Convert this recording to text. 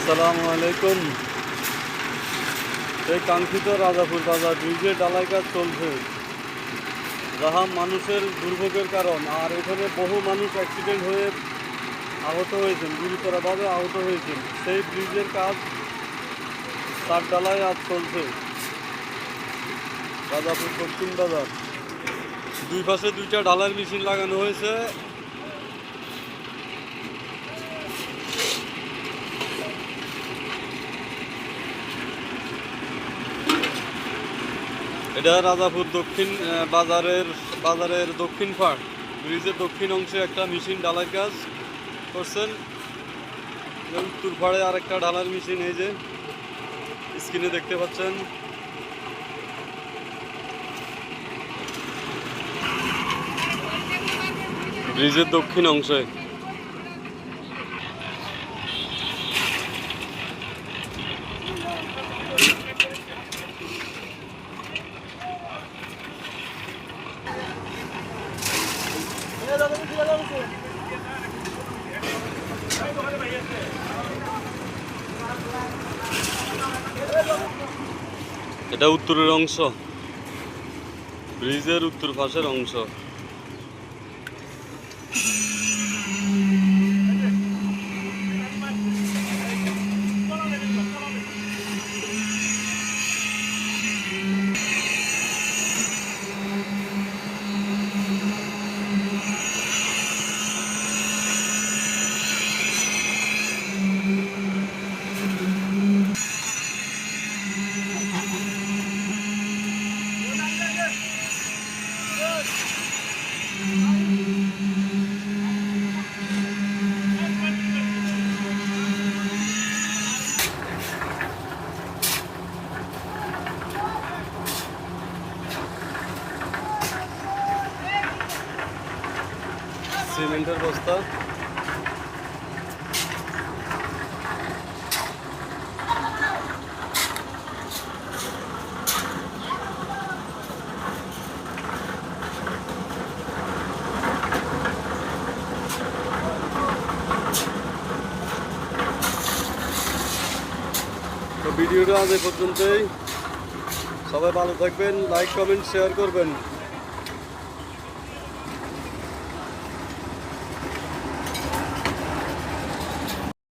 আসসালামু আলাইকুম। এই কাঙ্ক্ষিত রাজাপুর বাজার ব্রিজে ঢালাই কাজ চলছে, যাহা মানুষের দুর্ভোগের কারণ। আর এখানে বহু মানুষ অ্যাক্সিডেন্ট হয়ে আহত হয়েছেন, গুরুতরভাবে আহত হয়েছেন। সেই ব্রিজের কাজ তার ঢালাই আজ চলছে রাজাপুর দক্ষিণ বাজার। দুই পাশে দুইটা ঢালাইয়ের মেশিন লাগানো হয়েছে। এটা রাজাপুর দক্ষিণ বাজারের দক্ষিণ পাড়, ব্রিজের দক্ষিণ অংশে একটা মেশিন ঢালাই কাজ করছেন। উত্তর পাড়ে আরেকটা ঢালার মেশিন এই যে স্ক্রিনে দেখতে পাচ্ছেন। ব্রিজের দক্ষিণ অংশে এটা উত্তরের অংশ, ব্রিজের উত্তর পাশের অংশ। সিমেন্টের বস্তা, তো ভিডিওটা আজ এই পর্যন্তই। সবাই ভালো থাকবেন, লাইক কমেন্ট শেয়ার করবেন।